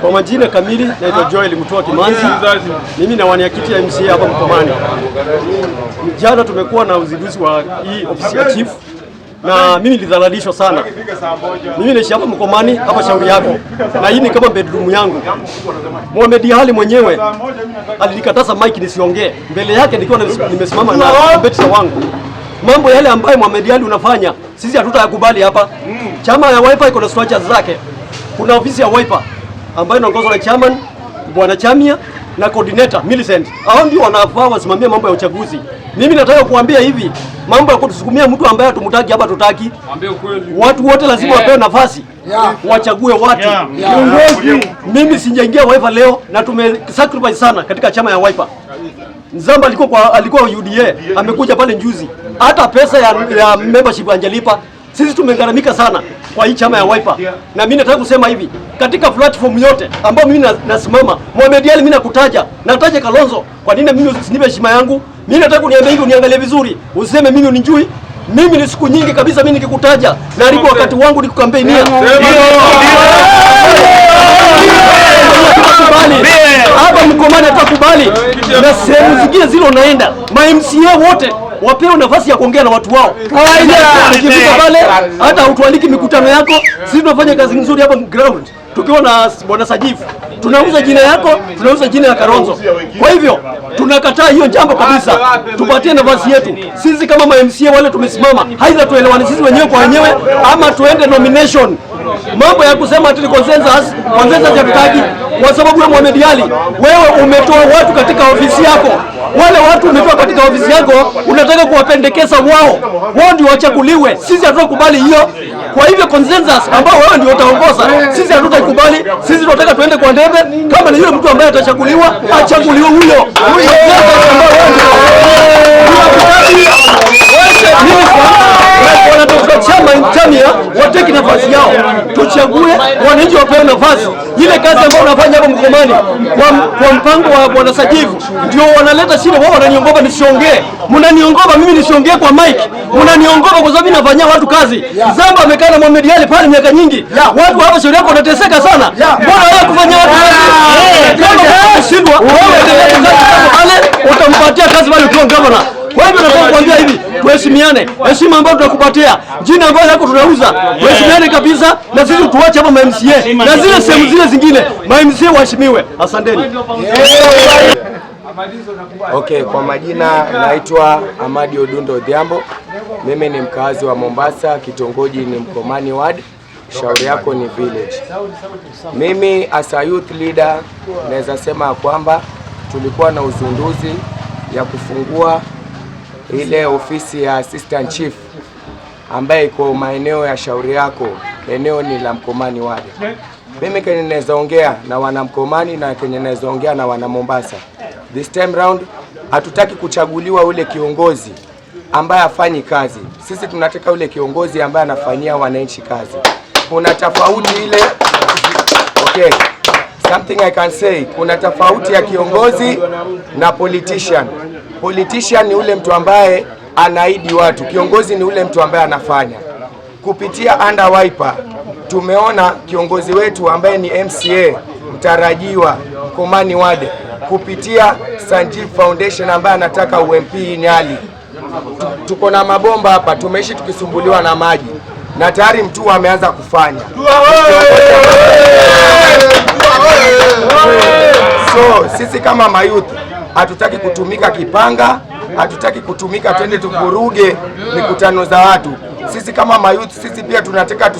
Kwa majina kamili naitwa Joel Mutua Kimanzi. Mimi na waniakiti ya MCA hapa Mkomani. Jana tumekuwa na uzinduzi wa hii ofisi ya chief na mimi nilidhalalishwa sana. Mimi naishi hapa Mkomani hapa shauri yako. Na hii ni kama bedroom yangu. Mohamed Ali mwenyewe alinikataza mic nisiongee. Mbele yake nikiwa nimesimama na competitor wangu. Mambo yale ambayo Mohamed Ali unafanya sisi hatutayakubali hapa. Chama ya Wiper iko na structures zake. Kuna ofisi ya Wiper ambayo inaongozwa na chairman Bwana Chamia na coordinator Millicent. Hao ndio wanafaa wasimamie mambo ya uchaguzi. Mimi nataka kuambia hivi, mambo ya kutusukumia mtu ambaye hatumtaki hapa tutaki. Watu wote lazima wapewe nafasi. Wachague watu. Kiongozi. Mimi sijaingia Wiper leo na tumesacrifice sana katika chama ya Wiper. Nzamba alikuwa UDA, amekuja pale njuzi. Hata pesa ya membership angelipa. Sisi tumegaramika sana kwa hii chama ya Wiper. Na mimi nataka kusema hivi, katika platform yote ambayo mimi nasimama, Mohamed Ali mimi nakutaja, nataja Kalonzo. Kwa nini mimi usinipe heshima yangu? Mimi nataka uniambie hivi, uniangalie vizuri. Usiseme mimi unijui. Mimi ni siku nyingi kabisa mimi nikikutaja, na haribu wakati wangu nikukampenia. Hapa Mkomani atakubali. Na sehemu zingine zile unaenda, ma MCA wote wapewe nafasi ya kuongea na watu wao. Ukifika pale hata utualiki mikutano yako, sisi tunafanya kazi nzuri hapa ground. Tukiwa na Bwana Sajifu, tunauza jina yako, tunauza jina ya Kalonzo. Kwa hivyo tunakataa hiyo jambo kabisa. Tupatie nafasi yetu. Sisi kama MCA wale tumesimama, aidha tuelewane sisi wenyewe kwa wenyewe ama tuende nomination. Mambo ya kusema ati consensus hatutaki kwa sababu ya Mohamed Ali. Wewe umetoa watu katika ofisi yako. Wale watu umetoa katika ofisi yako unataka kuwapendekeza wao ndio wachaguliwe. Sisi hatutakubali hiyo. Kwa hivyo consensus ambao wewe ndio utaongoza, sisi hatutakubali. Sisi tunataka tuende kwa ndebe, kama ni yule mtu ambaye atachaguliwa, achaguliwe huyo. Chamia wateki nafasi yao, tuchague wananchi wapewe nafasi. Ile kazi ambayo unafanya hapo Mkomani kwa mpango wa Bwana Sajifu ndio wanaleta shida. Wao wananiongopa nisiongee, mnaniongopa mimi nisiongee kwa mic, mnaniongopa kwa sababu ninafanyia watu kazi. Zamba amekaa na Mohamed Ali pale miaka nyingi, watu hapa shauri yako wanateseka sana. Mbona wewe kufanya watu kazi? Kama wewe shindwa, wewe utampatia kazi wale ukiwa governor. Kwa hivyo nataka kuambia hivi, tuheshimiane. Heshima ambayo tutakupatia, jina ambayo yako tunauza, tuheshimiane kabisa na sisi tuache hapa MCA. Na zile sehemu zile zingine, MCA waheshimiwe. Asanteni. Okay, kwa majina naitwa Amadi Odundo Odhiambo. Mimi ni mkazi wa Mombasa, kitongoji ni Mkomani Ward. Shauri yako ni village. Mimi as a youth leader naweza sema kwamba tulikuwa na uzinduzi ya kufungua ile ofisi ya assistant chief ambaye iko maeneo ya shauri yako, eneo ni la Mkomani Ward. Mimi kenye naweza ongea na wana Mkomani na kenye naweza ongea na wana Mombasa, this time round hatutaki kuchaguliwa ule kiongozi ambaye afanyi kazi. Sisi tunataka ule kiongozi ambaye anafanyia wananchi kazi. Kuna tofauti ile, okay, something I can say, kuna tofauti ya kiongozi na politician. Politician ni ule mtu ambaye anaahidi watu, kiongozi ni ule mtu ambaye anafanya. Kupitia under Wiper tumeona kiongozi wetu ambaye ni MCA mtarajiwa Mkomani Ward, kupitia Sanjeev Foundation ambaye anataka UMP Nyali. Tuko na mabomba hapa, tumeishi tukisumbuliwa na maji na tayari mtu ameanza kufanya. So sisi kama mayouth hatutaki kutumika kipanga, hatutaki kutumika twende tuvuruge mikutano za watu. Sisi kama mayouth, sisi pia tunataka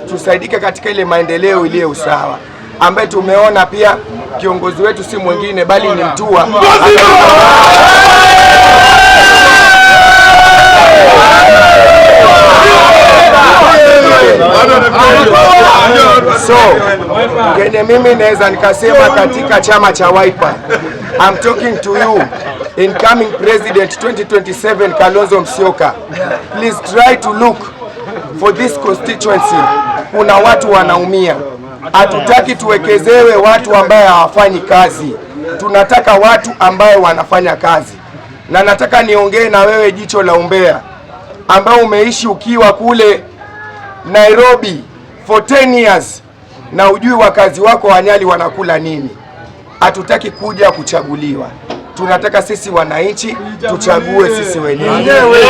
tusaidike katika ile maendeleo ile usawa, ambaye tumeona pia kiongozi wetu si mwingine bali ni Mtua. So, kwenye mimi naweza nikasema katika chama cha Wiper, I'm talking to you, incoming president 2027 Kalonzo Musyoka. Please try to look for this constituency. Kuna watu wanaumia. Hatutaki tuwekezewe watu ambaye hawafanyi kazi. Tunataka watu ambaye wanafanya kazi. Na nataka niongee na wewe jicho la umbea, ambao umeishi ukiwa kule Nairobi for 10 years na ujui wakazi wako wa Nyali wanakula nini. Hatutaki kuja kuchaguliwa, tunataka sisi wananchi tuchague sisi wenyewe.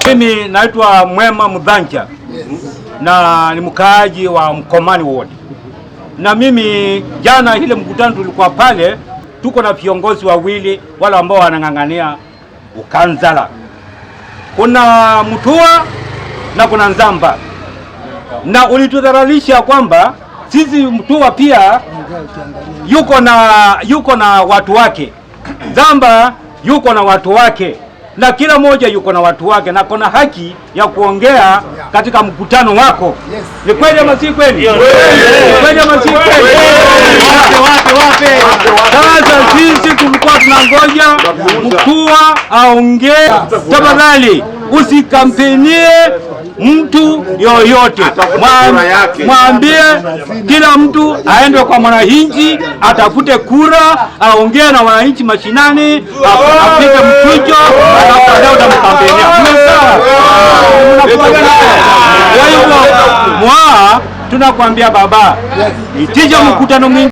Mimi naitwa Mwema Mudhanja na ni mkaaji wa Mkomani Ward. Na mimi jana ile mkutano tulikuwa pale, tuko na viongozi wawili wale ambao wanang'ang'ania ukanzala. Kuna Mutua na kuna Nzamba. Na ulitudharalisha kwamba sisi Mutua pia yuko na watu wake. Nzamba yuko na watu wake. Na kila moja yuko na watu wake na kuna haki ya kuongea katika mkutano wako. Ni kweli ama si kweli? Ni kweli ama si kweli? Wape. Sasa sisi tulikuwa tunangoja Mutua aongee. Tafadhali usikampenie mtu yoyote. Mwambie kila mtu aende kwa mwananchi, atafute kura, aongee na wananchi mashinani, apige mchujo, baadaye utamkampenia. Kwa hivyo tunakwambia baba, itisha mkutano mwingine.